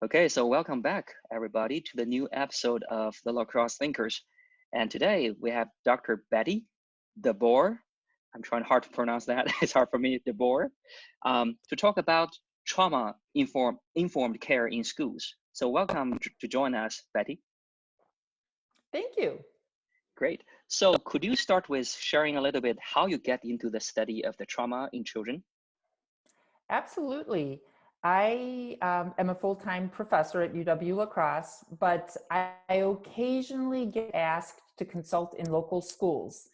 Okay, so welcome back, everybody, to the new episode of the Crosse Thinkers. And today we have Dr. Betty Deboer. I'm trying hard to pronounce that. It's hard for me, Deboer, to talk about trauma-informed care in schools. So welcome to join us, Betty. Thank you. Great. So could you start with sharing a little bit how you get into the study of the trauma in children? Absolutely. I am a full-time professor at UW-La Crosse, but I occasionally get asked to consult in local schools.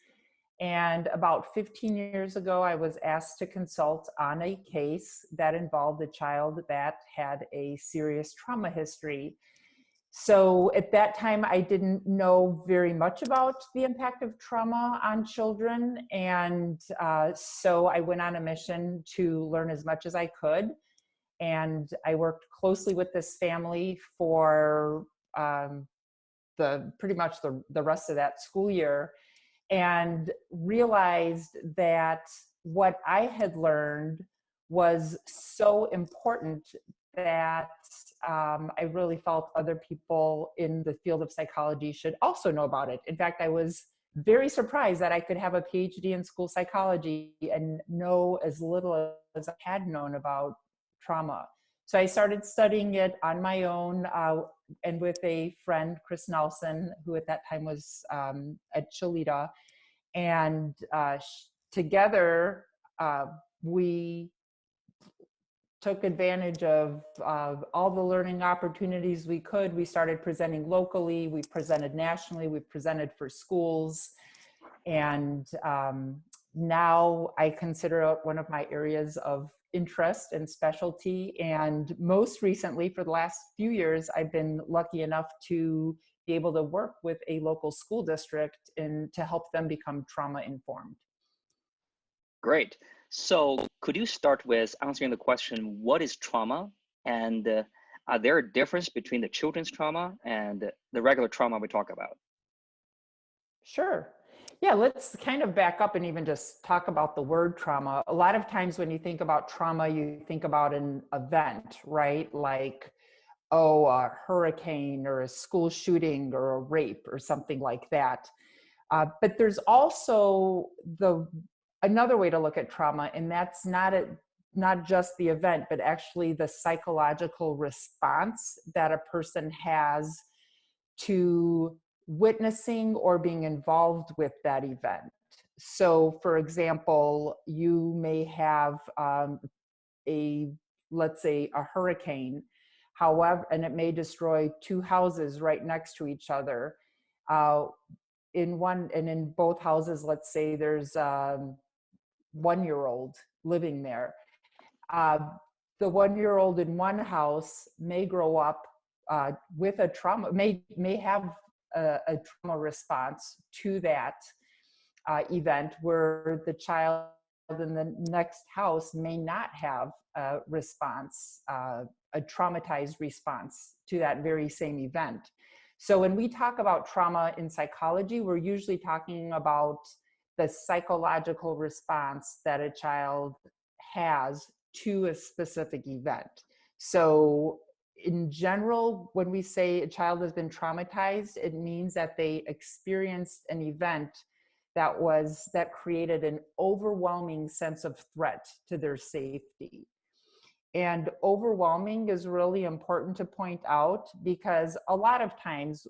And about 15 years ago, I was asked to consult on a case that involved a child that had a serious trauma history. So at that time, I didn't know very much about the impact of trauma on children. And so I went on a mission to learn as much as I could. And I worked closely with this family for pretty much the rest of that school year, and realized that what I had learned was so important that I really felt other people in the field of psychology should also know about it. In fact, I was very surprised that I could have a PhD in school psychology and know as little as I had known about trauma. So I started studying it on my own and with a friend, Chris Nelson, who at that time was at Cholita. And together we took advantage of all the learning opportunities we could. We started presenting locally, we presented nationally, we presented for schools. And now I consider it one of my areas of interest and specialty. And most recently, for the last few years, I've been lucky enough to be able to work with a local school district and to help them become trauma informed. Great. So could you start with answering the question, what is trauma? And are there a difference between the children's trauma and the regular trauma we talk about? Sure. Yeah, let's kind of back up and even just talk about the word trauma. A lot of times when you think about trauma, you think about an event, right? Like, oh, a hurricane or a school shooting or a rape or something like that. But there's also another way to look at trauma, and that's not just the event, but actually the psychological response that a person has to witnessing or being involved with that event. So, for example, you may have let's say, a hurricane, however, and it may destroy two houses right next to each other. Uh, in both houses, let's say there's 1-year-old living there. Uh, the 1-year-old in one house may grow up with a trauma, may have a trauma response to that event, where the child in the next house may not have a response, a traumatized response to that very same event. So when we talk about trauma in psychology, we're usually talking about the psychological response that a child has to a specific event. So in general, when we say a child has been traumatized, it means that they experienced an event that created an overwhelming sense of threat to their safety. And overwhelming is really important to point out, because a lot of times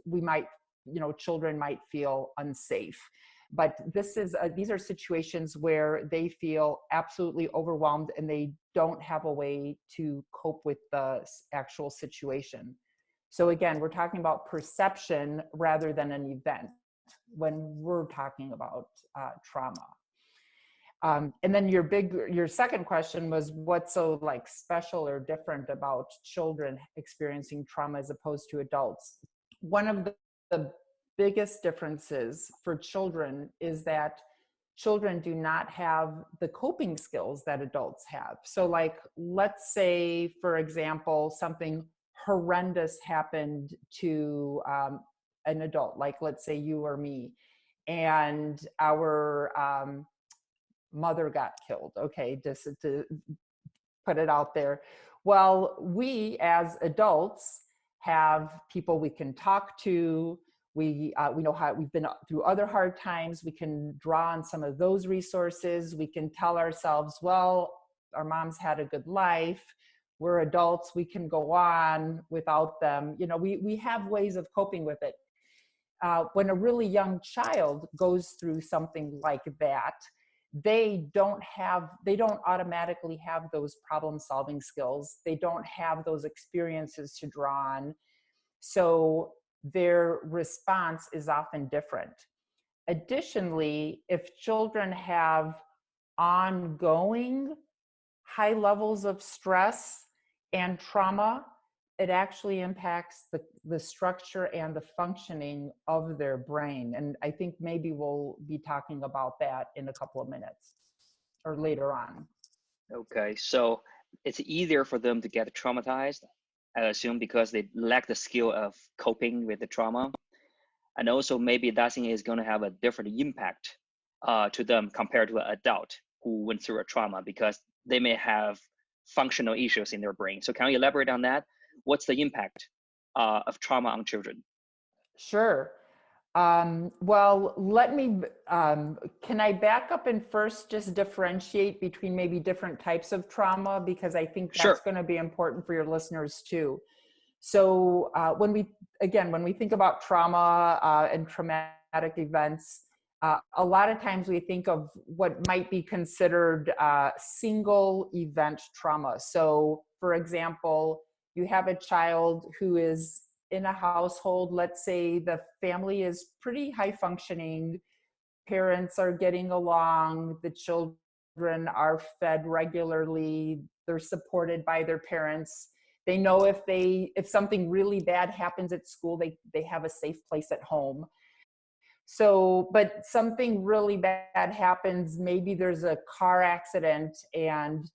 children might feel unsafe. But these are situations where they feel absolutely overwhelmed and they don't have a way to cope with the actual situation. So again, we're talking about perception rather than an event when we're talking about trauma. And then your second question was, what's so like special or different about children experiencing trauma as opposed to adults? One of the biggest differences for children is that children do not have the coping skills that adults have. So like, let's say, for example, something horrendous happened to an adult, like let's say you or me, and our mother got killed. Okay, put it out there. Well, we as adults have people we can talk to. We know how we've been through other hard times. We can draw on some of those resources. We can tell ourselves, well, our mom's had a good life. We're adults. We can go on without them. We have ways of coping with it. When a really young child goes through something like that, they don't automatically have those problem solving skills. They don't have those experiences to draw on. So their response is often different. Additionally, if children have ongoing high levels of stress and trauma, it actually impacts the structure and the functioning of their brain. And I think maybe we'll be talking about that in a couple of minutes or later on. Okay, so it's easier for them to get traumatized, I assume, because they lack the skill of coping with the trauma. And also maybe that thing is going to have a different impact to them compared to an adult who went through a trauma, because they may have functional issues in their brain. So can you elaborate on that? What's the impact of trauma on children? Sure. Well, can I back up and first just differentiate between maybe different types of trauma? Because I think that's Sure. going to be important for your listeners too. So when we think about trauma and traumatic events, a lot of times we think of what might be considered single event trauma. So for example, you have a child who is in a household, let's say the family is pretty high functioning, parents are getting along, the children are fed regularly, they're supported by their parents. They know if something really bad happens at school, they have a safe place at home. So, but something really bad happens, maybe there's a car accident and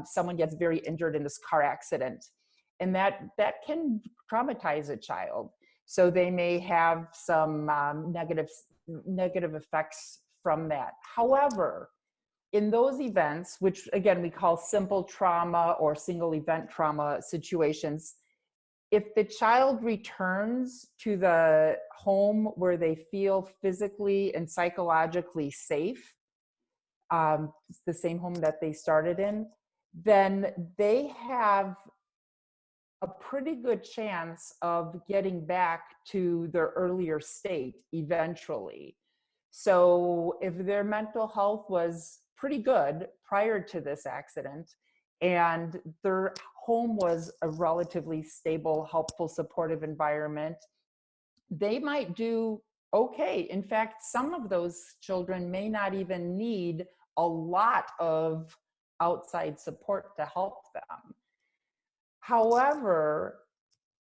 someone gets very injured in this car accident. And that can traumatize a child. So they may have some negative effects from that. However, in those events, which again we call simple trauma or single event trauma situations, if the child returns to the home where they feel physically and psychologically safe, the same home that they started in, then they have a pretty good chance of getting back to their earlier state eventually. So if their mental health was pretty good prior to this accident and their home was a relatively stable, helpful, supportive environment, they might do okay. In fact, some of those children may not even need a lot of outside support to help them. However,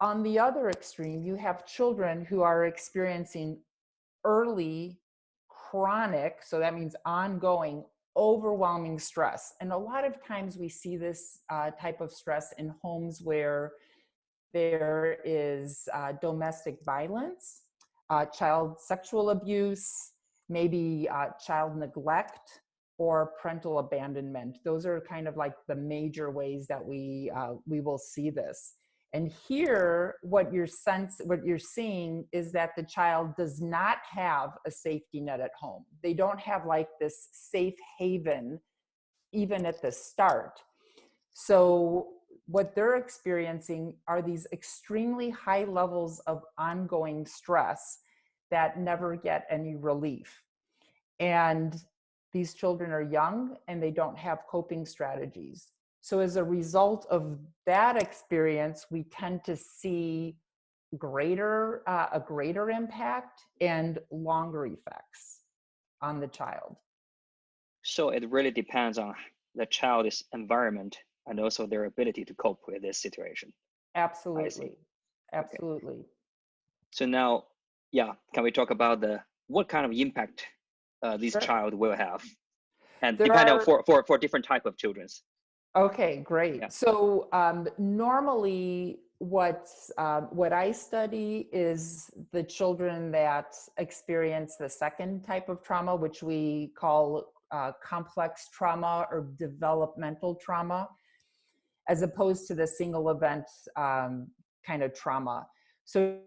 on the other extreme, you have children who are experiencing early chronic, so that means ongoing, overwhelming stress. And a lot of times we see this type of stress in homes where there is domestic violence, child sexual abuse, maybe child neglect, or parental abandonment. Those are kind of like the major ways that we will see this. And here, what you're seeing is that the child does not have a safety net at home. They don't have like this safe haven, even at the start. So what they're experiencing are these extremely high levels of ongoing stress that never get any relief. And these children are young and they don't have coping strategies. So as a result of that experience, we tend to see a greater impact and longer effects on the child. So it really depends on the child's environment and also their ability to cope with this situation. Absolutely. Absolutely. Okay. So now, can we talk about what kind of impact this Sure. child will have, and There depending are, for different type of children. Okay, great. Yeah. So normally what I study is the children that experience the second type of trauma, which we call complex trauma or developmental trauma. as opposed to the single event kind of trauma. So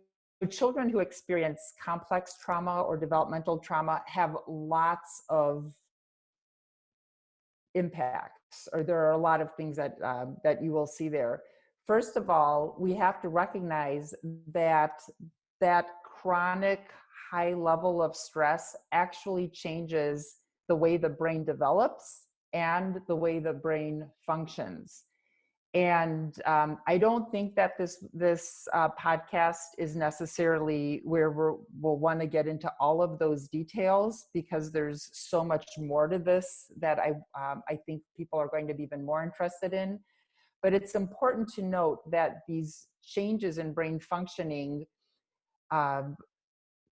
children who experience complex trauma or developmental trauma have lots of impacts, or there are a lot of things that that you will see there. First of all, we have to recognize that chronic high level of stress actually changes the way the brain develops and the way the brain functions. And I don't think that this podcast is necessarily where we'll want to get into all of those details, because there's so much more to this that I think people are going to be even more interested in. But it's important to note that these changes in brain functioning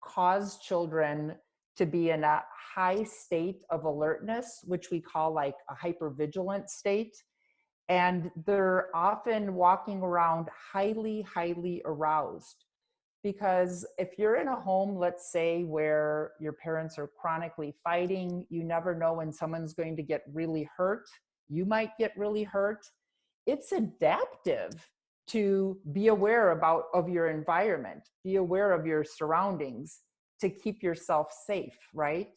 cause children to be in a high state of alertness, which we call like a hypervigilant state. And they're often walking around highly, highly aroused. Because if you're in a home, let's say, where your parents are chronically fighting, you never know when someone's going to get really hurt. You might get really hurt. It's adaptive to be aware of your environment, be aware of your surroundings to keep yourself safe, right?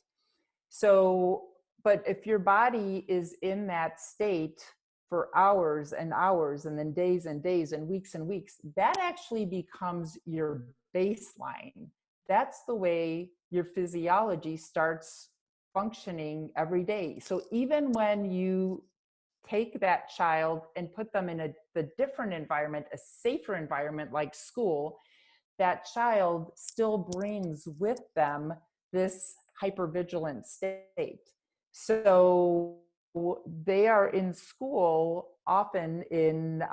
So, but if your body is in that state for hours and hours, and then days and days and weeks, that actually becomes your baseline. That's the way your physiology starts functioning every day. So even when you take that child and put them in the different environment, a safer environment like school, that child still brings with them this hypervigilant state. So they are in school often in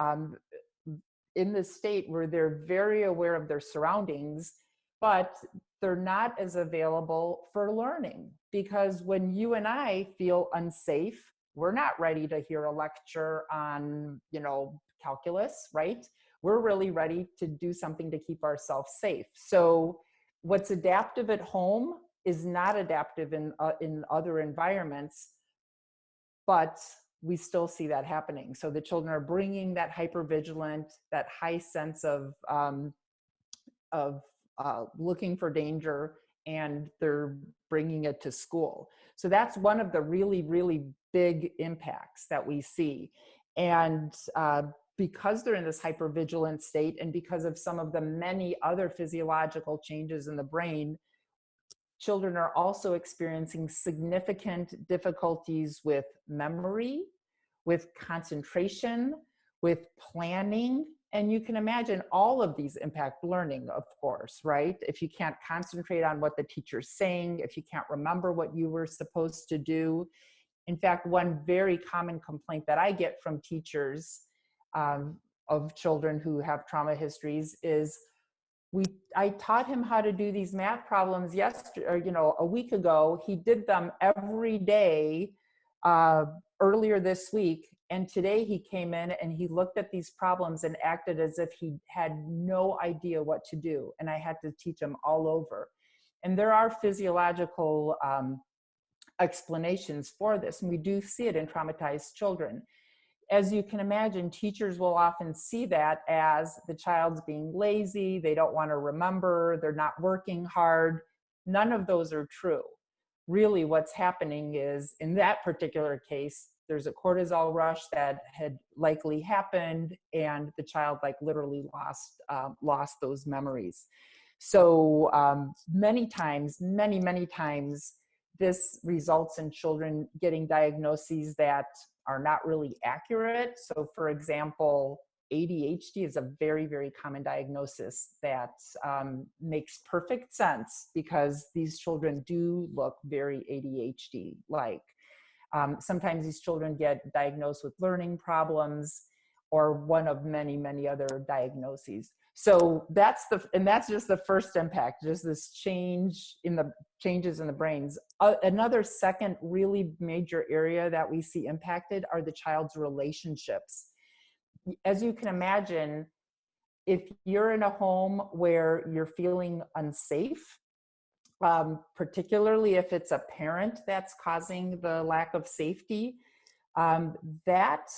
the state where they're very aware of their surroundings, but they're not as available for learning. Because when you and I feel unsafe, we're not ready to hear a lecture on, calculus, right? We're really ready to do something to keep ourselves safe. So what's adaptive at home is not adaptive in other environments, but we still see that happening. So the children are bringing that hypervigilant, that high sense of looking for danger, and they're bringing it to school. So that's one of the really, really big impacts that we see. And because they're in this hypervigilant state, and because of some of the many other physiological changes in the brain, children are also experiencing significant difficulties with memory, with concentration, with planning. And you can imagine all of these impact learning, of course, right? If you can't concentrate on what the teacher's saying, if you can't remember what you were supposed to do. In fact, one very common complaint that I get from teachers of children who have trauma histories is, I taught him how to do these math problems yesterday, or a week ago. He did them every day earlier this week, and today he came in and he looked at these problems and acted as if he had no idea what to do, and I had to teach him all over. And there are physiological explanations for this, and we do see it in traumatized children. As you can imagine, teachers will often see that as the child's being lazy, they don't want to remember, they're not working hard. None of those are true. Really, what's happening is, in that particular case, there's a cortisol rush that had likely happened, and the child literally lost those memories. So many times, many times, this results in children getting diagnoses that are not really accurate. So for example, ADHD is a very, very common diagnosis that makes perfect sense, because these children do look very ADHD-like. Sometimes these children get diagnosed with learning problems, or one of many, many other diagnoses. So that's just the first impact, just this changes in the brains. Another second really major area that we see impacted are the child's relationships. As you can imagine, if you're in a home where you're feeling unsafe, particularly if it's a parent that's causing the lack of safety, that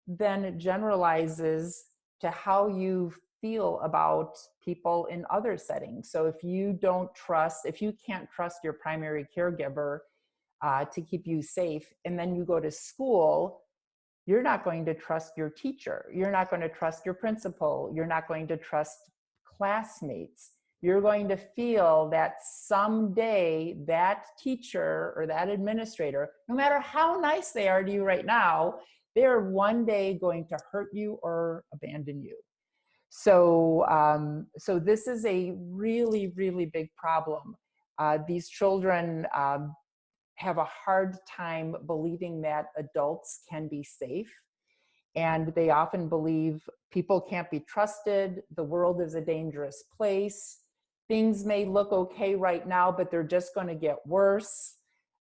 then generalizes to how you feel about people in other settings. So if you can't trust your primary caregiver to keep you safe, and then you go to school, you're not going to trust your teacher. You're not going to trust your principal. You're not going to trust classmates. You're going to feel that someday that teacher or that administrator, no matter how nice they are to you right now, they're one day going to hurt you or abandon you. So, so this is a really, really big problem. These children have a hard time believing that adults can be safe. And they often believe people can't be trusted. The world is a dangerous place. Things may look okay right now, but they're just going to get worse.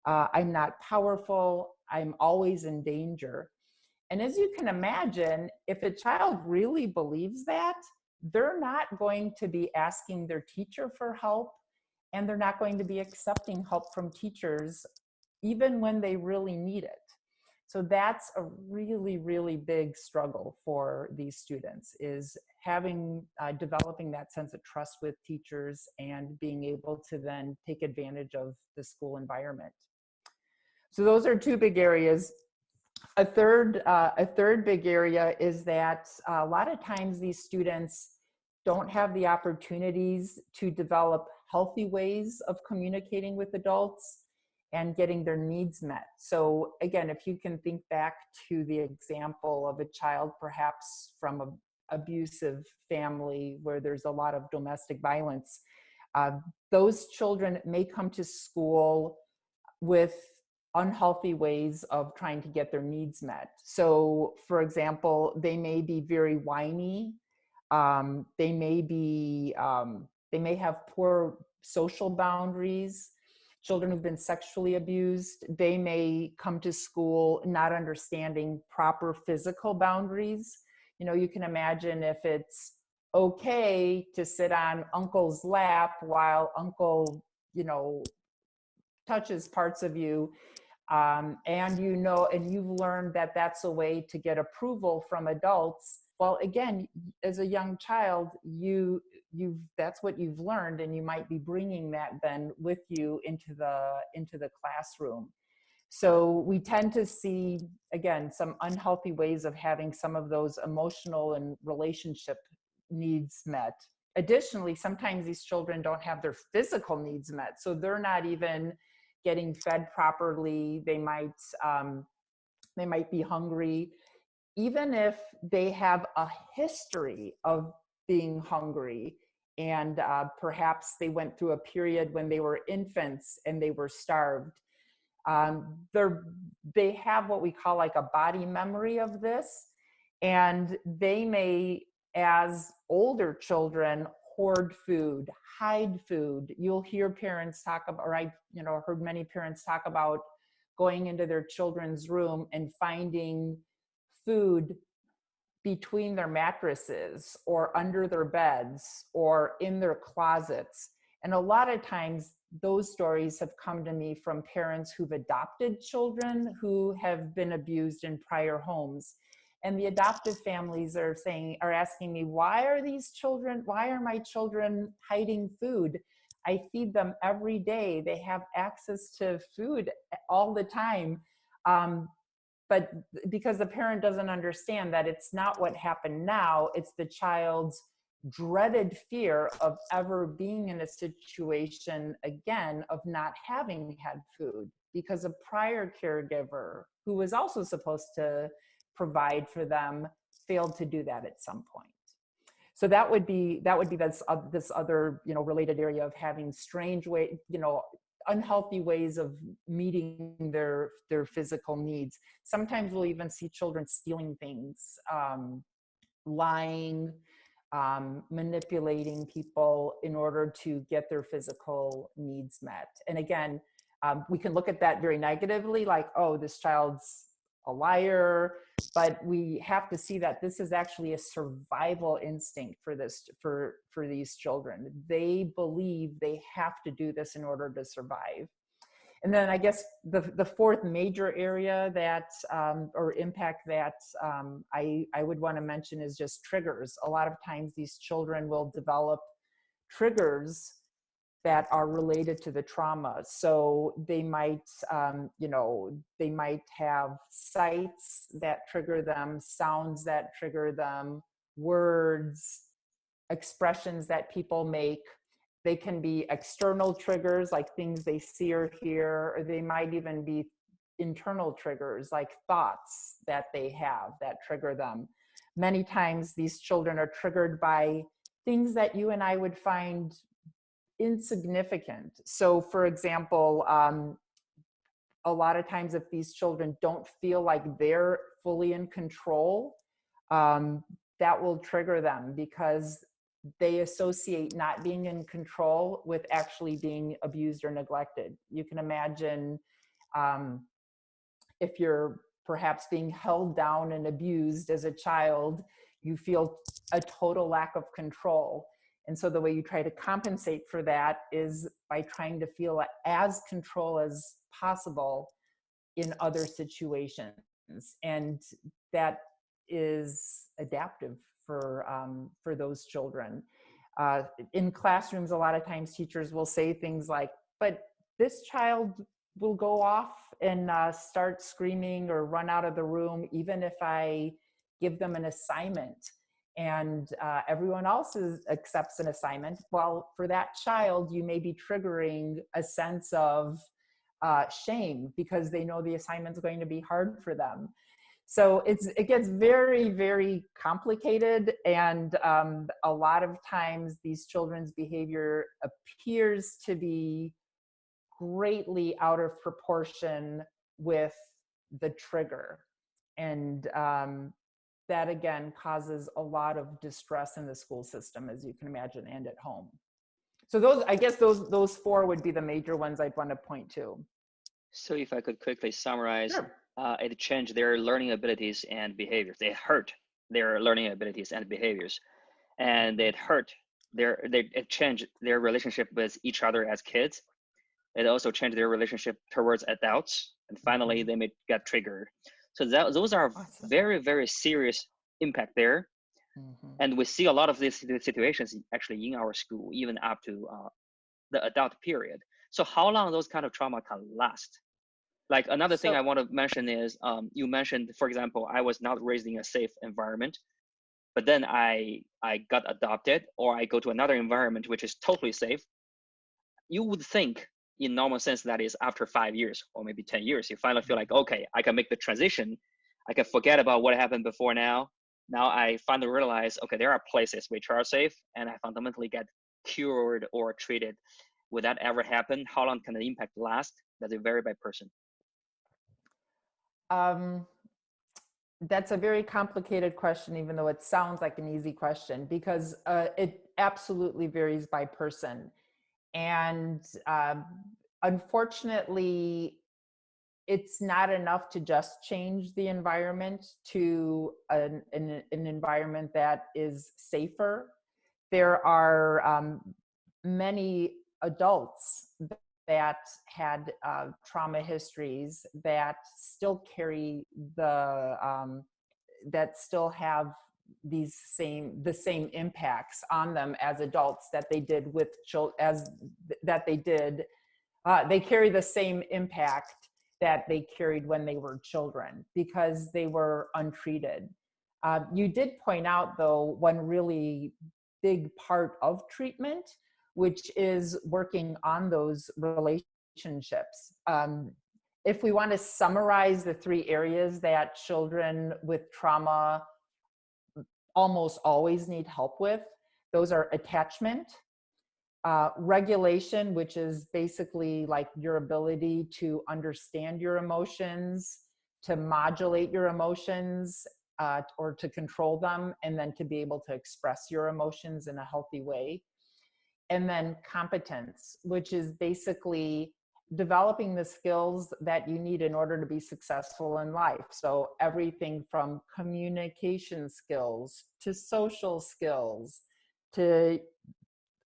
I'm not powerful. I'm always in danger. And as you can imagine, if a child really believes that, they're not going to be asking their teacher for help, and they're not going to be accepting help from teachers, even when they really need it. So that's a really, really big struggle for these students, is developing that sense of trust with teachers and being able to then take advantage of the school environment. So those are two big areas. A third big area is that a lot of times these students don't have the opportunities to develop healthy ways of communicating with adults and getting their needs met. So again, if you can think back to the example of a child perhaps from an abusive family where there's a lot of domestic violence, those children may come to school with unhealthy ways of trying to get their needs met. So for example, they may be very whiny. They may have poor social boundaries. Children who've been sexually abused, they may come to school not understanding proper physical boundaries. You know, you can imagine if it's okay to sit on uncle's lap while uncle, touches parts of you, and you've learned that that's a way to get approval from adults. Well, again, as a young child, that's what you've learned, and you might be bringing that then with you into the classroom. So we tend to see, again, some unhealthy ways of having some of those emotional and relationship needs met. Additionally, sometimes these children don't have their physical needs met, so they're not even getting fed properly. They might be hungry. Even if they have a history of being hungry, and perhaps they went through a period when they were infants and they were starved, they have what we call like a body memory of this, and they may, as older children, hoard food, hide food. You'll hear parents talk about, or I've heard many parents talk about going into their children's room and finding food between their mattresses or under their beds or in their closets. And a lot of times those stories have come to me from parents who've adopted children who have been abused in prior homes. And the adoptive families are asking me, why are my children hiding food? I feed them every day. They have access to food all the time. But because the parent doesn't understand that it's not what happened now, it's the child's dreaded fear of ever being in a situation again of not having had food because a prior caregiver who was also supposed to provide for them failed to do that at some point. So that would be this other related area of having strange unhealthy ways of meeting their physical needs. Sometimes we'll even see children stealing things, lying, manipulating people in order to get their physical needs met. And again, we can look at that very negatively, like, oh, this child's a liar, but we have to see that this is actually a survival instinct for these children. They believe they have to do this in order to survive. And then I guess the fourth major area that, or impact that I would want to mention is just triggers. A lot of times these children will develop triggers that are related to the trauma. So they might, they might have sights that trigger them, sounds that trigger them, words, expressions that people make. They can be external triggers, like things they see or hear, or they might even be internal triggers, like thoughts that they have that trigger them. Many times these children are triggered by things that you and I would find insignificant. So for example, a lot of times if these children don't feel like they're fully in control, that will trigger them because they associate not being in control with actually being abused or neglected. You can imagine if you're perhaps being held down and abused as a child, you feel a total lack of control. And so the way you try to compensate for that is by trying to feel as control as possible in other situations. And that is adaptive for those children. In classrooms, a lot of times teachers will say things like, but this child will go off and start screaming or run out of the room, even if I give them an assignment. And everyone else accepts an assignment. Well, for that child, you may be triggering a sense of shame because they know the assignment's going to be hard for them. So it gets very, very complicated. And a lot of times these children's behavior appears to be greatly out of proportion with the trigger. And that again causes a lot of distress in the school system, as you can imagine, and at home. So those four would be the major ones I'd want to point to. So if I could quickly summarize, Sure. It changed their learning abilities and behaviors. It hurt their learning abilities and behaviors, and it changed their relationship with each other as kids. It also changed their relationship towards adults, and finally they may get triggered. So those are Awesome. very, very serious impact there. And we see a lot of these situations actually in our school, even up to the adult period. So how long those kind of trauma can last? Like another thing I want to mention is, you mentioned, for example, I was not raised in a safe environment, but then I got adopted, or I go to another environment which is totally safe. You would think in normal sense that is after 5 years or maybe 10 years, you finally feel like, okay, I can make the transition. I can forget about what happened before now. Now I finally realize, okay, there are places which are safe, and I fundamentally get cured or treated. Would that ever happen? How long can the impact last? Does it vary by person? That's a very complicated question, even though it sounds like an easy question, because it absolutely varies by person. And unfortunately, it's not enough to just change the environment to an environment that is safer. There are many adults that had trauma histories that still carry that still have the same impacts on them as adults that they did with they carry the same impact that they carried when they were children because they were untreated. You did point out, though, one really big part of treatment, which is working on those relationships. If we want to summarize the three areas that children with trauma almost always need help with, those are attachment, regulation, which is basically like your ability to understand your emotions, to modulate your emotions, or to control them, and then to be able to express your emotions in a healthy way. And then competence, which is basically developing the skills that you need in order to be successful in life. So everything from communication skills to social skills to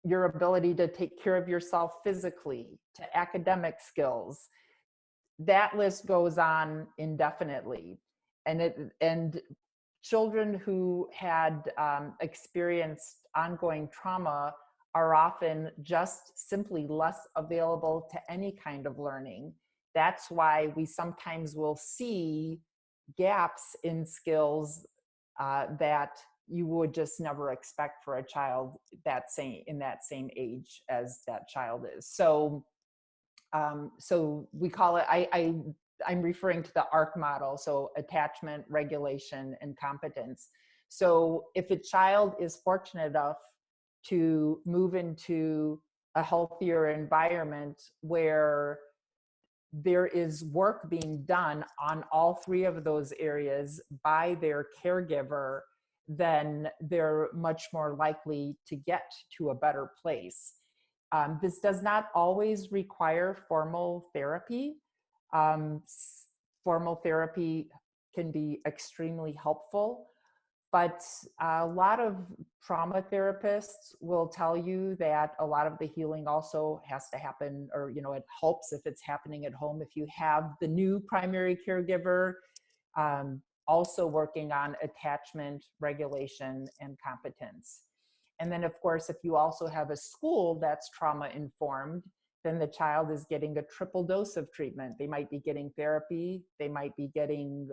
your ability to take care of yourself physically to academic skills. that list goes on indefinitely. And children who had experienced ongoing trauma are often just simply less available to any kind of learning. That's why we sometimes will see gaps in skills that you would just never expect for a child in that same age as that child is. So so we call it, I'm referring to the ARC model, so attachment, regulation, and competence. So if a child is fortunate enough to move into a healthier environment where there is work being done on all three of those areas by their caregiver, then they're much more likely to get to a better place. This does not always require formal therapy. Formal therapy can be extremely helpful, but a lot of trauma therapists will tell you that a lot of the healing also has to happen, or, you know, it helps if it's happening at home. If you have the new primary caregiver, also working on attachment, regulation, and competence. And then, of course, if you also have a school that's trauma informed, then the child is getting a triple dose of treatment. They might be getting therapy, they might be getting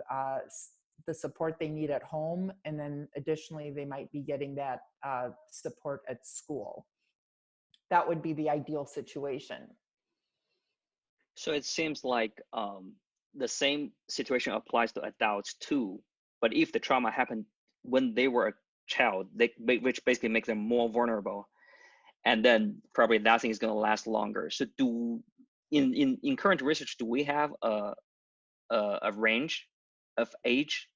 the support they need at home, and then additionally, they might be getting that support at school. That would be the ideal situation. So it seems like the same situation applies to adults too. But if the trauma happened when they were a child, which basically makes them more vulnerable, and then probably that thing is going to last longer. So in current research, do we have a range of age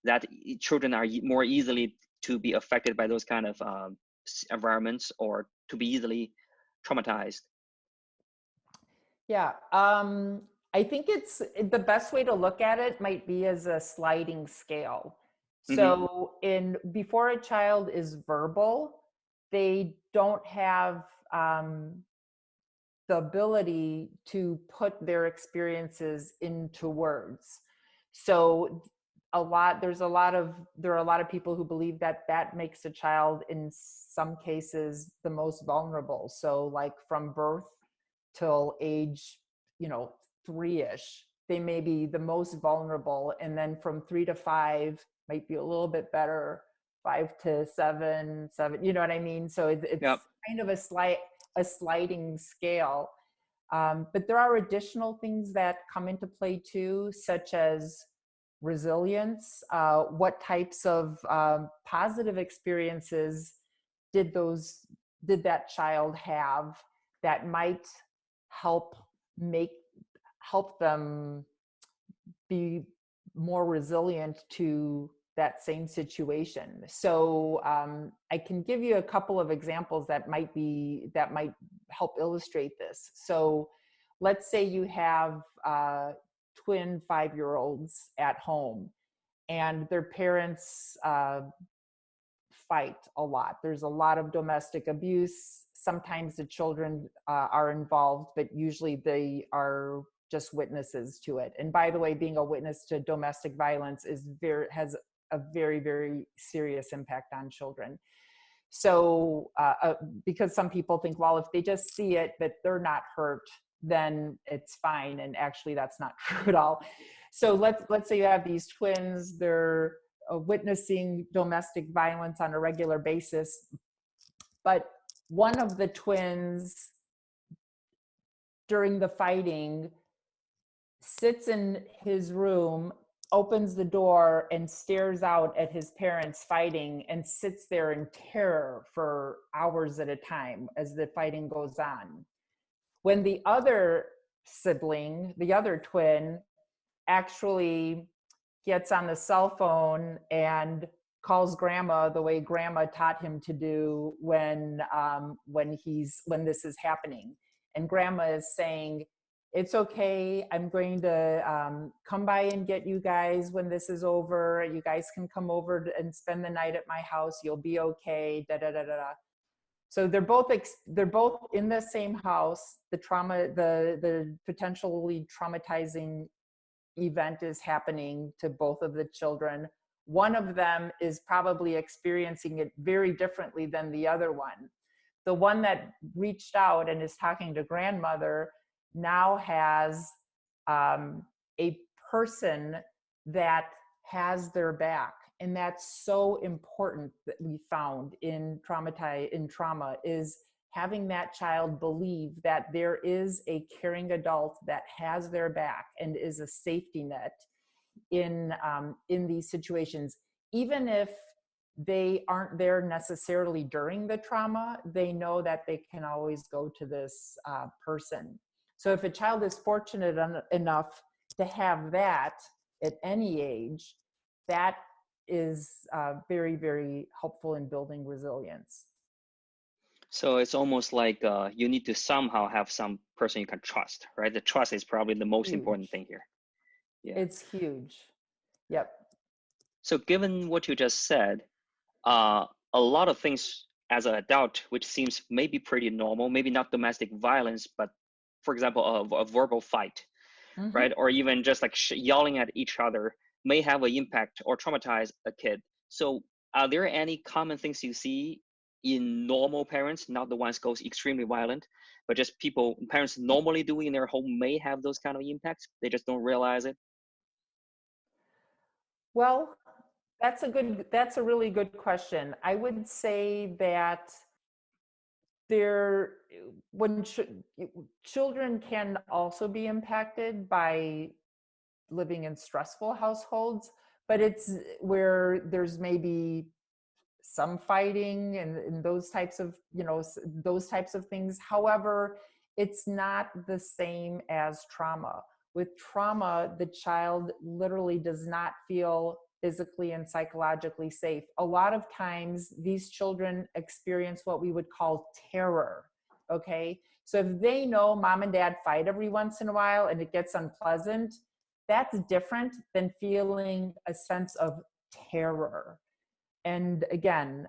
that children are more easily to be affected by those kind of environments, or to be easily traumatized? Yeah, I think it's the best way to look at it might be as a sliding scale. So before a child is verbal, they don't have the ability to put their experiences into words. So there are a lot of people who believe that that makes a child in some cases the most vulnerable. So like from birth till age, 3-ish, they may be the most vulnerable. And then from 3 to 5 might be a little bit better, 5 to 7, you know what I mean? So it's Yep. kind of a sliding scale. But there are additional things that come into play too, such as resilience. What types of positive experiences did that child have that might help them be more resilient to that same situation? So I can give you a couple of examples that might help illustrate this. So let's say you have twin 5-year-olds at home, and their parents fight a lot. There's a lot of domestic abuse. Sometimes the children are involved, but usually they are just witnesses to it. And by the way, being a witness to domestic violence has a very, very serious impact on children. So because some people think, well, if they just see it, but they're not hurt, then it's fine. And actually that's not true at all. So let's say you have these twins, they're witnessing domestic violence on a regular basis, but one of the twins during the fighting sits in his room, opens the door, and stares out at his parents fighting, and sits there in terror for hours at a time as the fighting goes on. When the other sibling, the other twin, actually gets on the cell phone and calls grandma the way grandma taught him to do when this is happening. And grandma is saying, it's okay, I'm going to come by and get you guys when this is over. You guys can come over and spend the night at my house. You'll be okay, da da da da da. So they're both in the same house. The trauma, the potentially traumatizing event is happening to both of the children. One of them is probably experiencing it very differently than the other one. The one that reached out and is talking to grandmother now has a person that has their back. And that's so important that we found in trauma is having that child believe that there is a caring adult that has their back and is a safety net in these situations. Even if they aren't there necessarily during the trauma, they know that they can always go to this person. So if a child is fortunate enough to have that at any age, that is very, very helpful in building resilience. So it's almost like you need to somehow have some person you can trust, right? The trust is probably the most important thing here. Yeah. It's huge. Yep. So given what you just said, a lot of things as an adult, which seems maybe pretty normal, maybe not domestic violence, but for example, a verbal fight, right? Or even just like yelling at each other may have an impact or traumatize a kid. So are there any common things you see in normal parents, not the ones goes extremely violent, but just parents normally doing in their home may have those kind of impacts? They just don't realize it. Well, that's a really good question. I would say that children can also be impacted by living in stressful households, but it's where there's maybe some fighting and those types of things. However, it's not the same as trauma. With trauma, the child literally does not feel physically and psychologically safe. A lot of times these children experience what we would call terror. Okay, so if they know mom and dad fight every once in a while and it gets unpleasant, that's different than feeling a sense of terror. And again,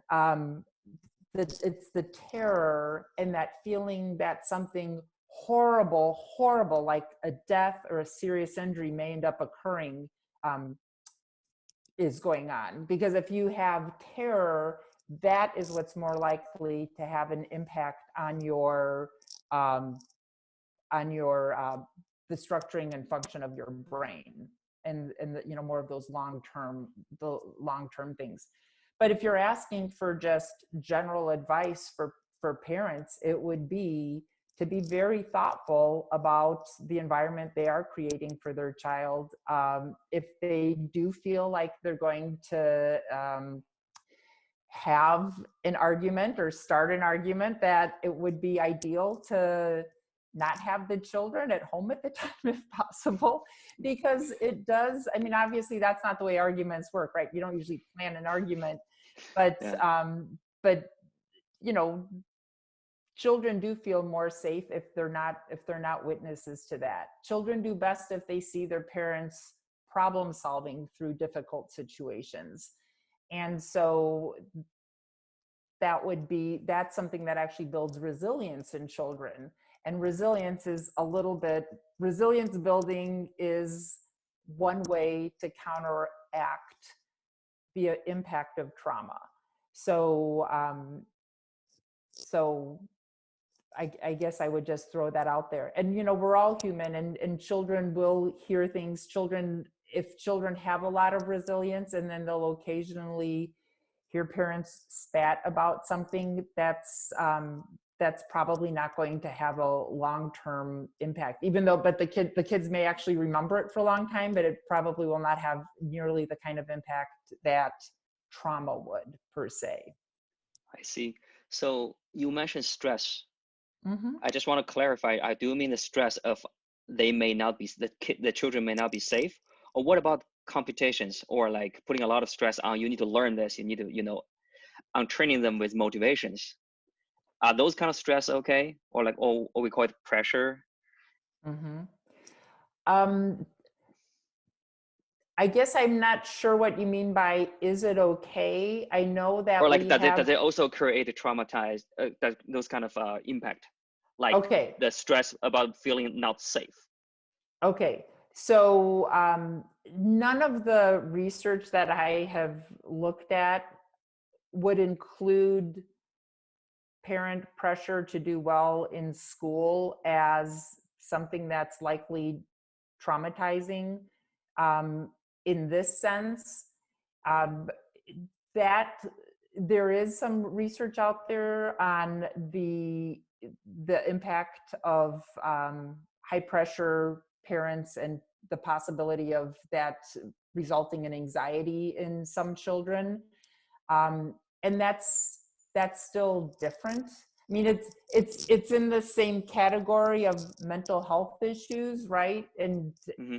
it's the terror and that feeling that something horrible, like a death or a serious injury may end up occurring, is going on. Because if you have terror, that is what's more likely to have an impact on your the structuring and function of your brain, and more of those long-term things. But if you're asking for just general advice for parents, it would be to be very thoughtful about the environment they are creating for their child. If they do feel like they're going to have an argument or start an argument, that it would be ideal to not have the children at home at the time if possible, because it does, obviously that's not the way arguments work, right? You don't usually plan an argument, but children do feel more safe if they're not witnesses to that. Children do best if they see their parents problem solving through difficult situations. And so that's something that actually builds resilience in children. And resilience building is one way to counteract the impact of trauma. So I guess I would just throw that out there. And we're all human, and children will hear things. If children have a lot of resilience, and then they'll occasionally hear parents spat about something, that's probably not going to have a long-term impact, but the kids may actually remember it for a long time, but it probably will not have nearly the kind of impact that trauma would, per se. I see. So you mentioned stress. Mm-hmm. I just want to clarify, I do mean the stress of the children may not be safe, or what about computations, or like putting a lot of stress on, you need to learn this, you need to, on training them with motivations. Are those kind of stress okay? Or like, or we call it pressure? Mm-hmm. I guess I'm not sure what you mean by is it okay? I know Or that like we does have, it also create a traumatized those kind of impact, like okay, the stress about feeling not safe? okay. So none of the research that I have looked at would include parent pressure to do well in school as something that's likely traumatizing. Um, in this sense, um, that there is some research out there on the impact of high pressure parents and the possibility of that resulting in anxiety in some children, um, and that's still different. I mean, it's in the same category of mental health issues, right? Hmm.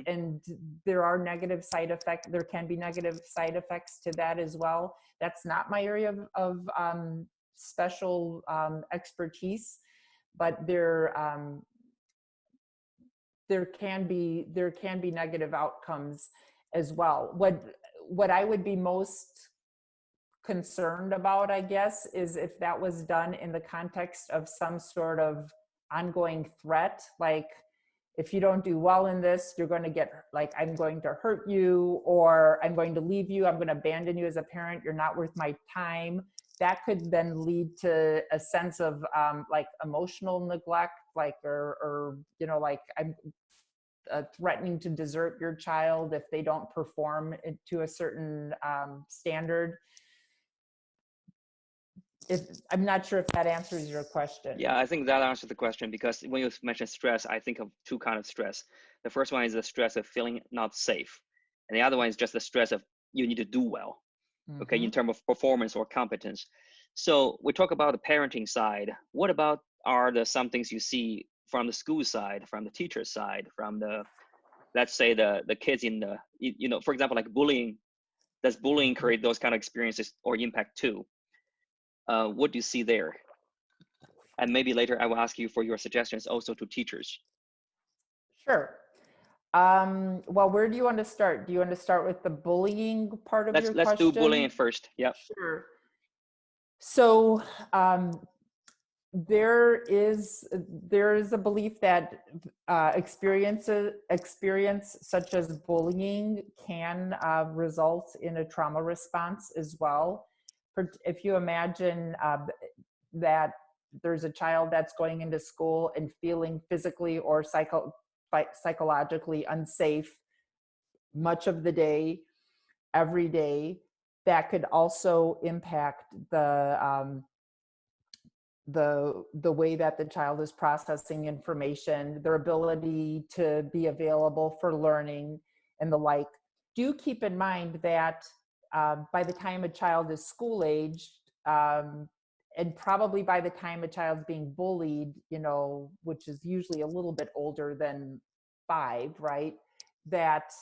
And there are negative side effects. There can be negative side effects to that as well. That's not my area of special expertise, but there can be negative outcomes as well. What I would be most concerned about, I guess, is if that was done in the context of some sort of ongoing threat, like if you don't do well in this, you're going to get, like, I'm going to hurt you, or I'm going to leave you, I'm going to abandon you as a parent, you're not worth my time. That could then lead to a sense of like emotional neglect, like, or like I'm threatening to desert your child if they don't perform to a certain standard. If I'm not sure if that answers your question. Yeah, I think that answers the question, because when you mention stress, I think of two kind of stress. The first one is the stress of feeling not safe, and the other one is just the stress of you need to do well, okay, in Mm-hmm. terms of performance or competence. So we talk about the parenting side. What about are the some things you see from the school side, from the teacher side, from the, let's say, the kids in the, for example, like bullying? Does bullying Mm-hmm. create those kind of experiences or impact too? What do you see there? And maybe later I will ask you for your suggestions also to teachers. Sure. Well, where do you want to start? Do you want to start with the bullying part of your Let's do bullying question? first. Yeah. Sure. So, there is a belief that experience such as bullying can result in a trauma response as well. If you imagine that there's a child that's going into school and feeling physically or psychologically unsafe much of the day, every day, that could also impact the way that the child is processing information, their ability to be available for learning and the like. Do keep in mind that by the time a child is school aged, and probably by the time a child's being bullied, which is usually a little bit older than 5, right? That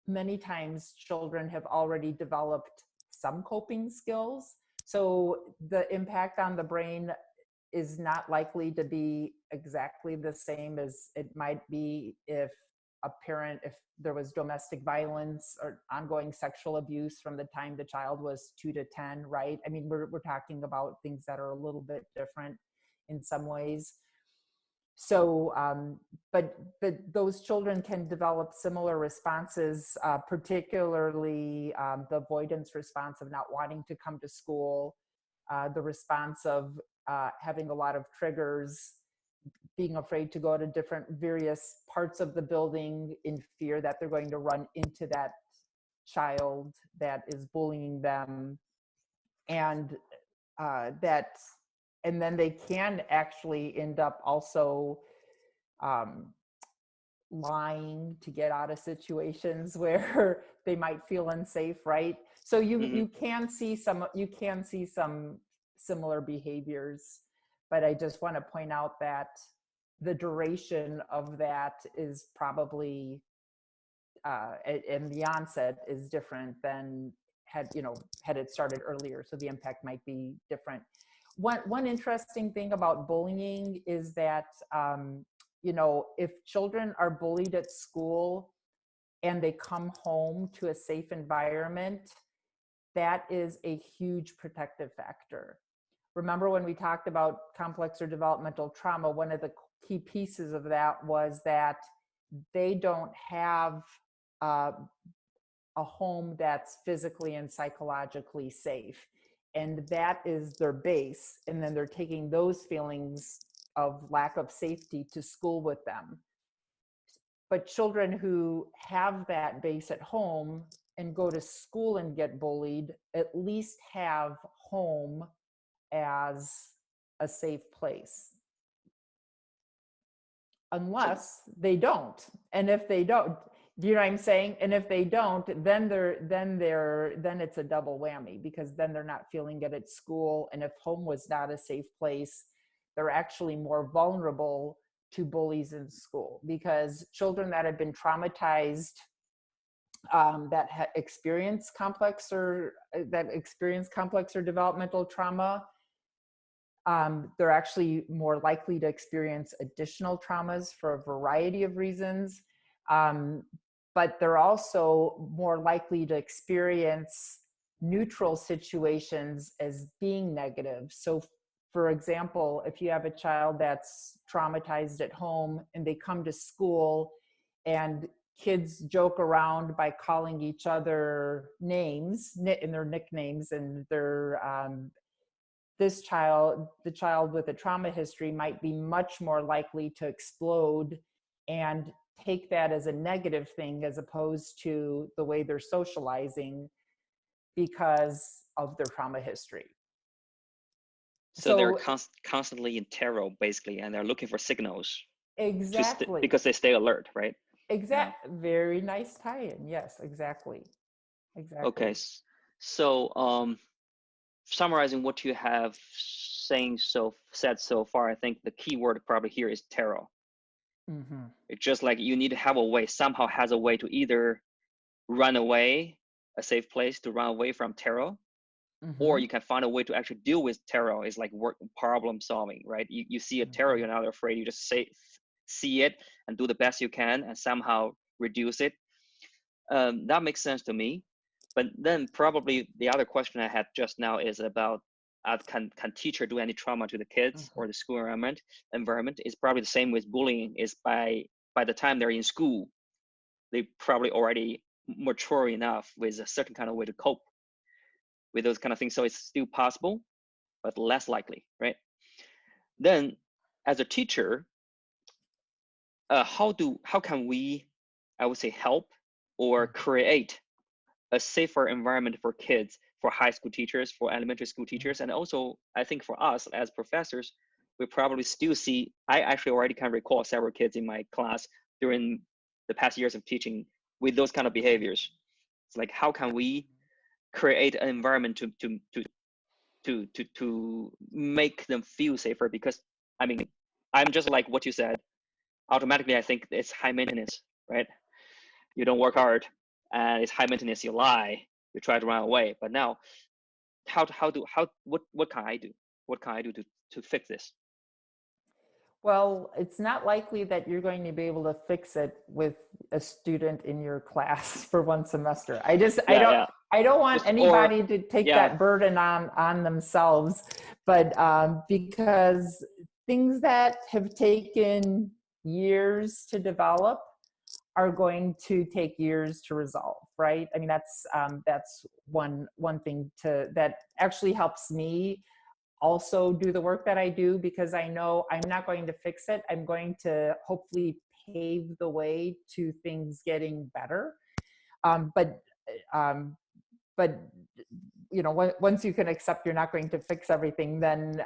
many times children have already developed some coping skills, so the impact on the brain is not likely to be exactly the same as it might be if if there was domestic violence or ongoing sexual abuse from the time the child was 2 to 10, right? I mean, we're talking about things that are a little bit different in some ways. So, but those children can develop similar responses, particularly the avoidance response of not wanting to come to school, the response of having a lot of triggers, being afraid to go to different various parts of the building in fear that they're going to run into that child that is bullying them, and that, and then they can actually end up also um, lying to get out of situations where they might feel unsafe, right? So Hmm. you can see some similar behaviors, but I just want to point out that the duration of that is probably and the onset is different than had it started earlier, so the impact might be different. One interesting thing about bullying is that if children are bullied at school, and they come home to a safe environment, that is a huge protective factor. Remember when we talked about complex or developmental trauma, one of the key pieces of that was that they don't have a home that's physically and psychologically safe. And that is their base. And then they're taking those feelings of lack of safety to school with them. But children who have that base at home and go to school and get bullied at least have home as a safe place, unless they don't. And if they don't, do you know what I'm saying? And if they don't, then it's a double whammy, because then they're not feeling it at school. And if home was not a safe place, they're actually more vulnerable to bullies in school, because children that have been traumatized, that experience complex or developmental trauma, they're actually more likely to experience additional traumas for a variety of reasons. But they're also more likely to experience neutral situations as being negative. So, for example, if you have a child that's traumatized at home and they come to school and kids joke around by calling each other names in their nicknames, and they're the child with a trauma history might be much more likely to explode and take that as a negative thing, as opposed to the way they're socializing because of their trauma history. So they're constantly in terror, basically, and they're looking for signals. Exactly. Because they stay alert, right? Exactly. Yeah. Very nice tie-in. Yes, exactly. Okay. So summarizing what you have said so far, I think the key word probably here is terror. Mm-hmm. It's just like you need to have a way, somehow has a way to either run away, a safe place to run away from terror, mm-hmm. or you can find a way to actually deal with terror. It's like problem solving, right? You see a terror, you're not afraid, you just see it and do the best you can and somehow reduce it. That makes sense to me. But then probably the other question I had just now is about can teacher do any trauma to the kids or the school environment? Is probably the same with bullying. Is by the time they're in school, they probably already mature enough with a certain kind of way to cope with those kind of things. So it's still possible, but less likely, right? Then as a teacher, how can we, I would say, help or create a safer environment for kids, for high school teachers, for elementary school teachers, and also I think for us as professors, we probably still see, I actually already can recall several kids in my class during the past years of teaching with those kind of behaviors. It's like, how can we create an environment to make them feel safer? Because I mean, I'm just like what you said, automatically I think it's high maintenance, right? You don't work hard, and it's high maintenance, you lie, you try to run away. But now what can I do? What can I do to fix this? Well, it's not likely that you're going to be able to fix it with a student in your class for one semester. I don't want anybody to take that burden on themselves, but because things that have taken years to develop are going to take years to resolve, right? I mean, that's one thing that actually helps me also do the work that I do, because I know I'm not going to fix it. I'm going to hopefully pave the way to things getting better. But you know, once you can accept you're not going to fix everything, then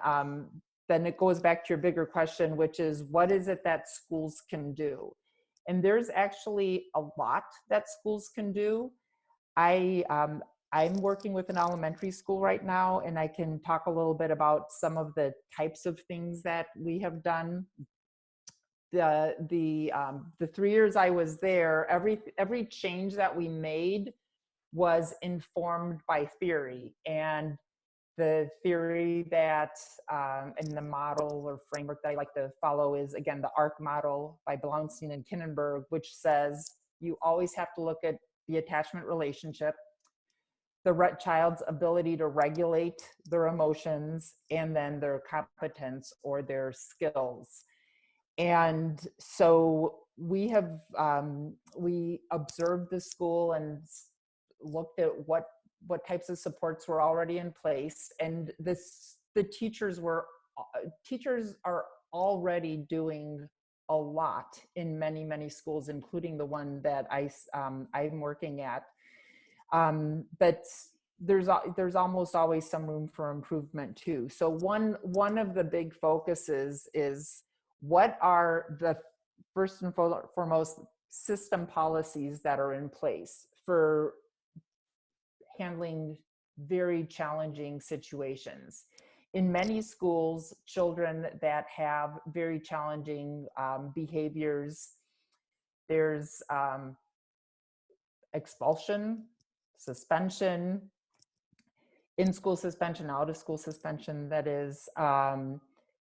it goes back to your bigger question, which is, what is it that schools can do? And there's actually a lot that schools can do. I'm working with an elementary school right now, and I can talk a little bit about some of the types of things that we have done. The 3 years I was there, every change that we made was informed by theory. And the theory that and the model or framework that I like to follow is, again, the ARC model by Blaustein and Kinnenberg, which says you always have to look at the attachment relationship, the child's ability to regulate their emotions, and then their competence or their skills. And so we have, we observed the school and looked at what types of supports were already in place. And the teachers are already doing a lot in many, many schools, including the one that I'm working at. But there's almost always some room for improvement too. So one of the big focuses is, what are the first and foremost system policies that are in place for handling very challenging situations? In many schools, children that have very challenging behaviors, there's expulsion, suspension, in-school suspension, out-of-school suspension, that is.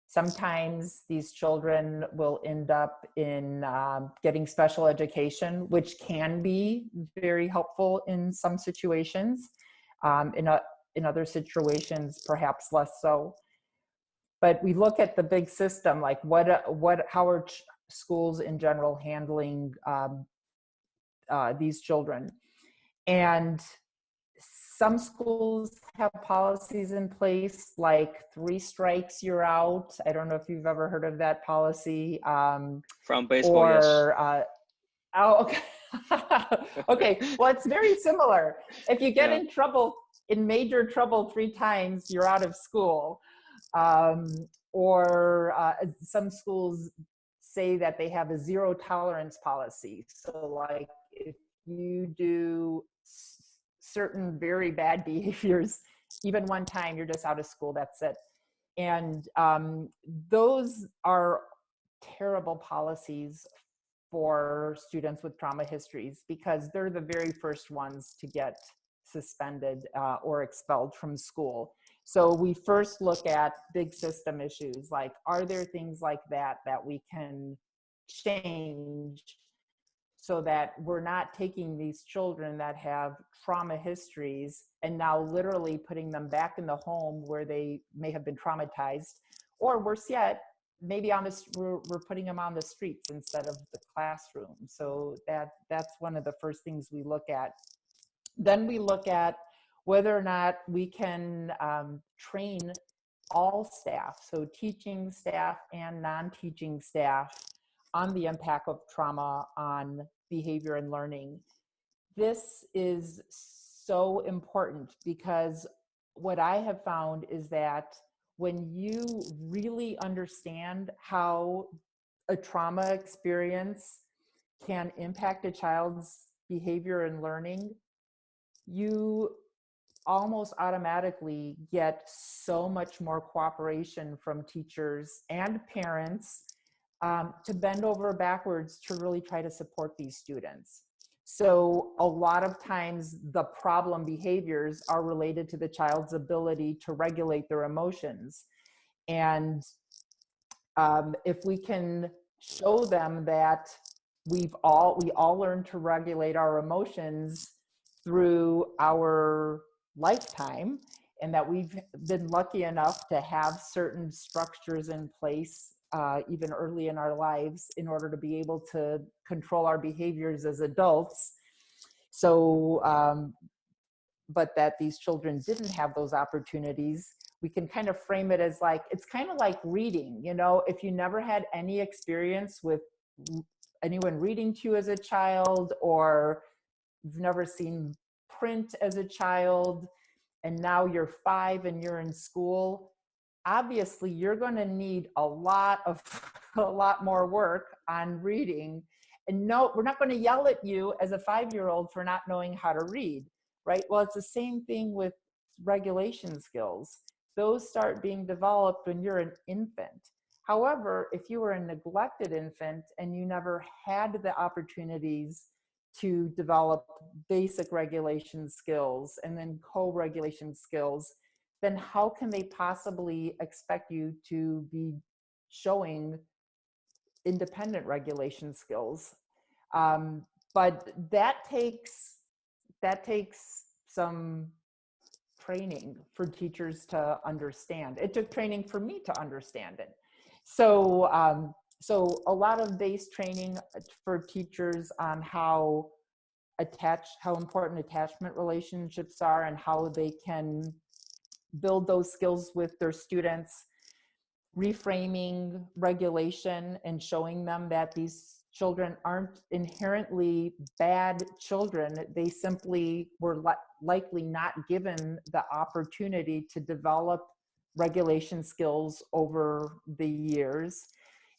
Sometimes these children will end up in getting special education, which can be very helpful in some situations. In other situations, perhaps less so. But we look at the big system, like how are schools in general handling these children? And some schools have policies in place, like 3 strikes, you're out. I don't know if you've ever heard of that policy. From baseball, yes. Oh, okay. Okay, well, it's very similar. If you get in major trouble 3 times, you're out of school. Some schools say that they have a 0 tolerance policy. So like, if you do certain very bad behaviors, even 1 time, you're just out of school, that's it. And those are terrible policies for students with trauma histories, because they're the very first ones to get suspended or expelled from school. So we first look at big system issues, like, are there things like that we can change so that we're not taking these children that have trauma histories and now literally putting them back in the home where they may have been traumatized, or worse yet, maybe we're putting them on the streets instead of the classroom. So that's one of the first things we look at. Then we look at whether or not we can train all staff, so teaching staff and non-teaching staff, on the impact of trauma on behavior and learning. This is so important, because what I have found is that when you really understand how a trauma experience can impact a child's behavior and learning, you almost automatically get so much more cooperation from teachers and parents to bend over backwards to really try to support these students. So a lot of times the problem behaviors are related to the child's ability to regulate their emotions. And if we can show them that we all learn to regulate our emotions through our lifetime, and that we've been lucky enough to have certain structures in place even early in our lives in order to be able to control our behaviors as adults. So, but that these children didn't have those opportunities, we can kind of frame it as like, it's kind of like reading, if you never had any experience with anyone reading to you as a child, or you've never seen print as a child, and now you're 5 and you're in school, obviously you're going to need a lot more work on reading. And no, we're not going to yell at you as a 5-year-old for not knowing how to read, right? Well, it's the same thing with regulation skills. Those start being developed when you're an infant. However, if you were a neglected infant and you never had the opportunities to develop basic regulation skills and then co-regulation skills, then how can they possibly expect you to be showing independent regulation skills? but that takes some training for teachers to understand. It took training for me to understand it. So a lot of base training for teachers on how important attachment relationships are and how they can build those skills with their students, reframing regulation and showing them that these children aren't inherently bad children. They simply were likely not given the opportunity to develop regulation skills over the years,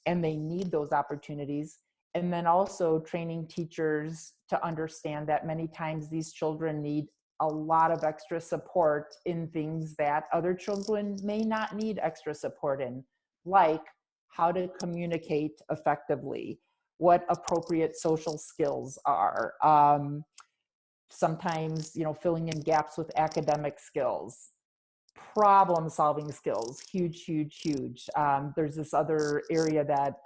and they need those opportunities. And then also training teachers to understand that many times these children need a lot of extra support in things that other children may not need extra support in, like how to communicate effectively, what appropriate social skills are, sometimes, filling in gaps with academic skills, problem solving skills, huge. There's this other area that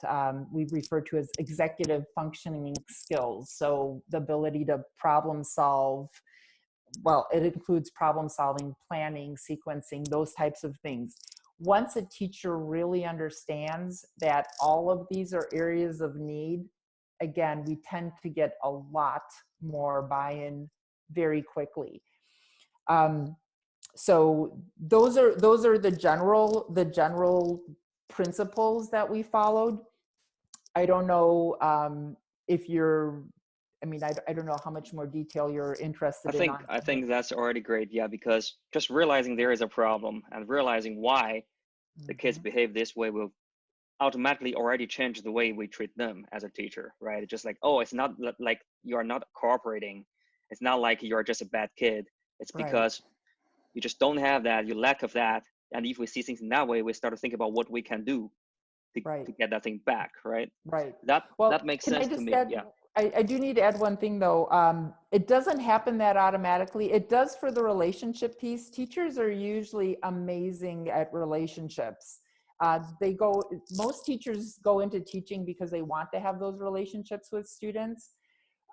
we refer to as executive functioning skills. So the ability to problem solve, well, it includes problem solving, planning, sequencing, those types of things. Once a teacher really understands that all of these are areas of need, again, we tend to get a lot more buy-in very quickly. So those are the general principles that we followed. I don't know if you're, I don't know how much more detail you're interested in. I think that's already great. Yeah, because just realizing there is a problem and realizing why the kids behave this way will automatically already change the way we treat them as a teacher, right? It's just like, oh, it's not like you're not cooperating. It's not like you're just a bad kid. It's because you just don't have that, you lack of that. And if we see things in that way, we start to think about what we can do to get that thing back, right? Right. That Well, makes can I sense to just me. add, Yeah. I do need to add one thing though. It doesn't happen that automatically. It does for the relationship piece. Teachers are usually amazing at relationships. Most teachers go into teaching because they want to have those relationships with students.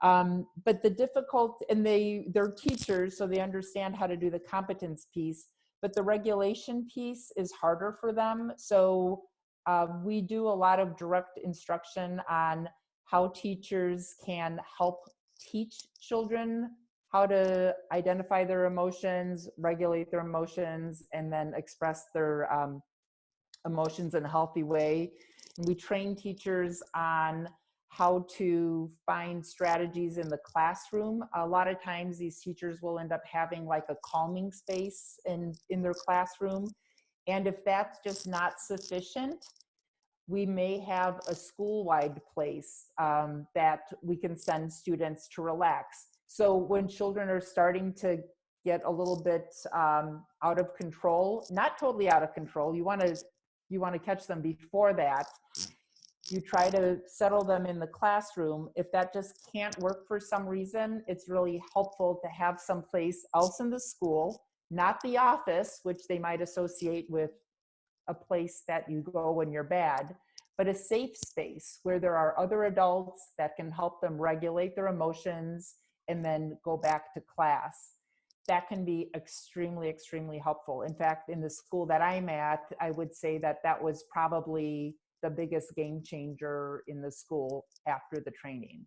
But they're teachers, so they understand how to do the competence piece, but the regulation piece is harder for them. So we do a lot of direct instruction on how teachers can help teach children how to identify their emotions, regulate their emotions, and then express their emotions in a healthy way. And we train teachers on how to find strategies in the classroom. A lot of times these teachers will end up having like a calming space in their classroom. And if that's just not sufficient, we may have a school-wide place that we can send students to relax. So when children are starting to get a little bit out of control, not totally out of control, you want to catch them before that. You try to settle them in the classroom. If that just can't work for some reason, it's really helpful to have someplace else in the school, not the office, which they might associate with a place that you go when you're bad, but a safe space where there are other adults that can help them regulate their emotions and then go back to class. That can be extremely, extremely helpful. In fact, in the school that I'm at, I would say that was probably the biggest game changer in the school after the training.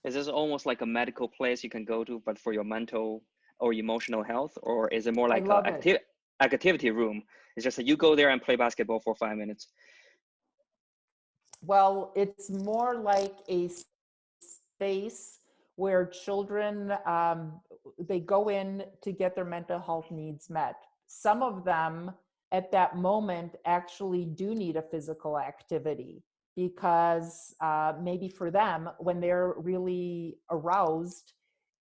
Is this almost like a medical place you can go to, but for your mental or emotional health? Or is it more like an activity room? It's just that you go there and play basketball for 5 minutes. Well, it's more like a space where children, they go in to get their mental health needs met. Some of them at that moment actually do need a physical activity because maybe for them, when they're really aroused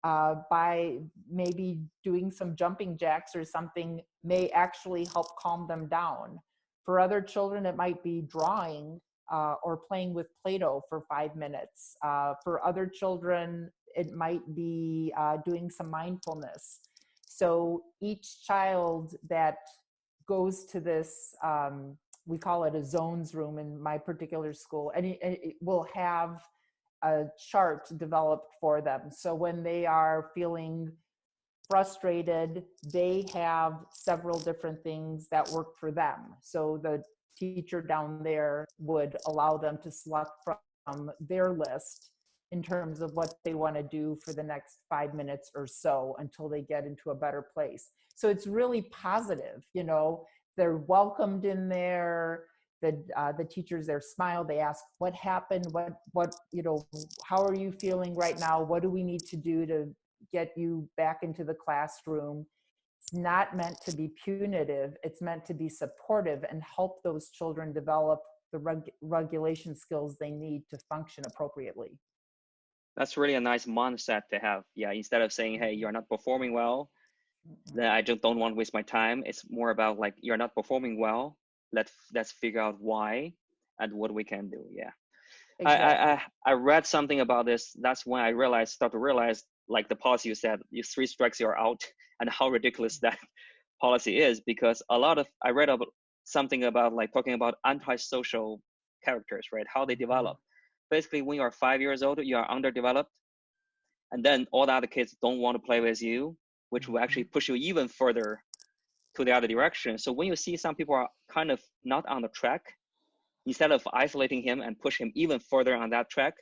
by maybe doing some jumping jacks or something, may actually help calm them down. For other children, it might be drawing or playing with Play-Doh for 5 minutes. For other children, it might be doing some mindfulness. So each child that goes to this, we call it a zones room in my particular school, and it will have a chart developed for them. So when they are feeling frustrated, they have several different things that work for them. So the teacher down there would allow them to select from their list in terms of what they want to do for the next 5 minutes or so until they get into a better place. So it's really positive, you know, they're welcomed in there. The teachers there smile, they ask what happened, what, you know, how are you feeling right now? What do we need to do to get you back into the classroom? It's not meant to be punitive. It's meant to be supportive and help those children develop the regulation skills they need to function appropriately. That's really a nice mindset to have. Yeah, instead of saying, hey, you're not performing well, then I just don't want to waste my time. It's more about like, you're not performing well. Let's figure out why and what we can do. Yeah. Exactly. I read something about this. That's when I started to realize, like the policy you said, you 3 strikes you're out, and how ridiculous that policy is. Because I read about something about like talking about antisocial characters, right? How they develop. Basically, when you're 5 years old, you are underdeveloped, and then all the other kids don't want to play with you, which will actually push you even further to the other direction. So when you see some people are kind of not on the track, instead of isolating him and push him even further on that track,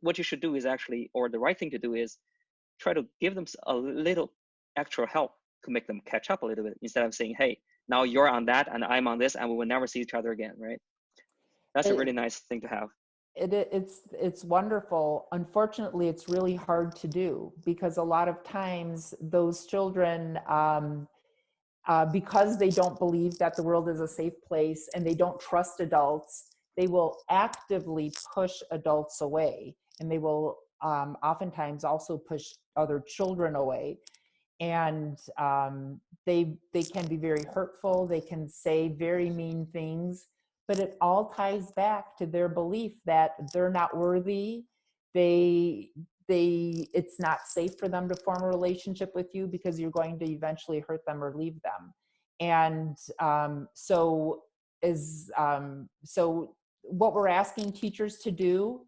what you should do is actually, or the right thing to do is try to give them a little extra help to make them catch up a little bit, instead of saying, hey, now you're on that and I'm on this and we will never see each other again, right? That's a really nice thing to have. It's wonderful. Unfortunately, it's really hard to do because a lot of times those children, because they don't believe that the world is a safe place and they don't trust adults, they will actively push adults away, and they will oftentimes also push other children away. And they can be very hurtful. They can say very mean things, but it all ties back to their belief that they're not worthy. It's not safe for them to form a relationship with you because you're going to eventually hurt them or leave them. And so what we're asking teachers to do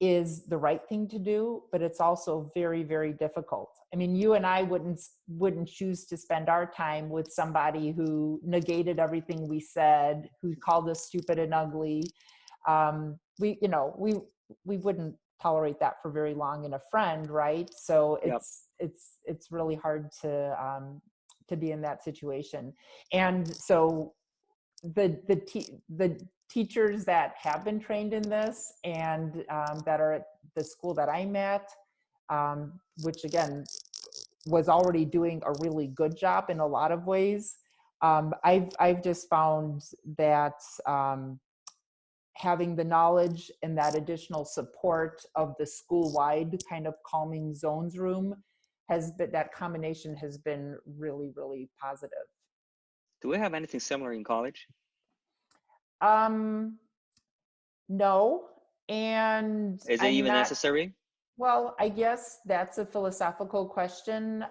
is the right thing to do, but it's also very, very difficult. I mean, you and I wouldn't choose to spend our time with somebody who negated everything we said, who called us stupid and ugly. We wouldn't tolerate that for very long in a friend, right? So Yep. it's really hard to be in that situation. And so the teachers that have been trained in this and that are at the school that I'm at, which again was already doing a really good job in a lot of ways. I've just found that having the knowledge and that additional support of the school-wide kind of calming zones room that combination has been really, really positive. Do we have anything similar in college? No. And Is it even necessary? Well, I guess that's a philosophical question.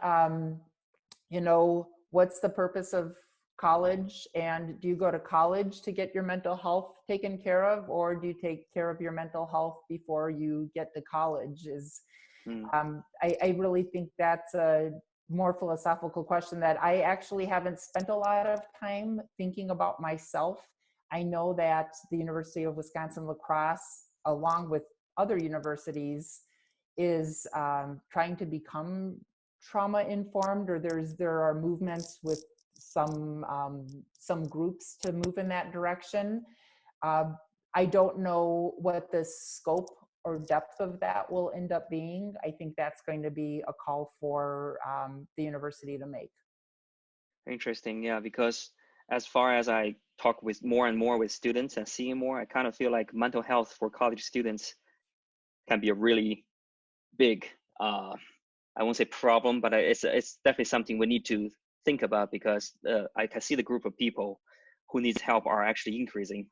What's the purpose of college? And do you go to college to get your mental health taken care of, or do you take care of your mental health before you get to college? I really think that's a more philosophical question that I actually haven't spent a lot of time thinking about myself. I know that the University of Wisconsin-La Crosse, along with other universities, is trying to become trauma informed, or there are movements with some groups to move in that direction. I don't know what the scope or depth of that will end up being. I think that's going to be a call for the university to make. Interesting, yeah, because as far as I talk with more and more with students and seeing more, I kind of feel like mental health for college students can be a really big, I won't say problem, but it's definitely something we need to think about, because I can see the group of people who needs help are actually increasing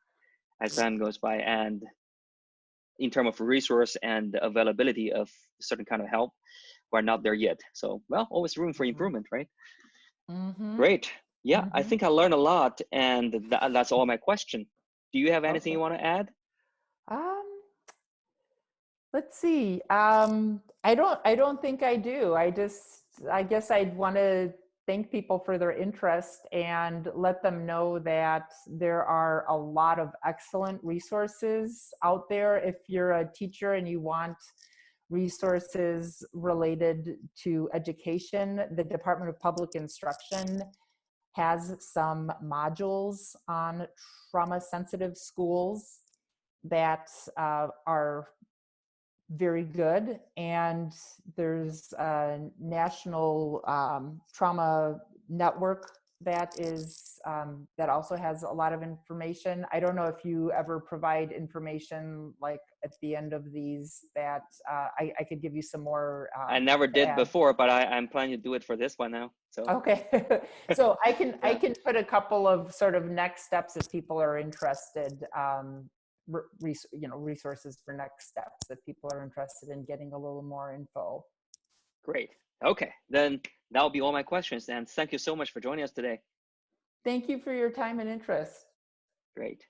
as time goes by. And in terms of resource and availability of certain kind of help, we're not there yet. So, well, always room for improvement, right? Mm-hmm. Great. Yeah, Mm-hmm. I think I learned a lot, and that's all my question. Do you have anything you want to add? Let's see. I don't think I do. I guess I'd want to thank people for their interest and let them know that there are a lot of excellent resources out there. If you're a teacher and you want resources related to education, the Department of Public Instruction has some modules on trauma sensitive schools that are very good. And there's a national trauma network that is that also has a lot of information. I don't know if you ever provide information like at the end of these that I could give you some more I never to did add. before, but I'm planning to do it for this one now. So Okay. So I yeah, can put a couple of sort of next steps if people are interested, resources for next steps if people are interested in getting a little more info. great. Okay, then that'll be all my questions. And thank you so much for joining us today. Thank you for your time and interest. Great.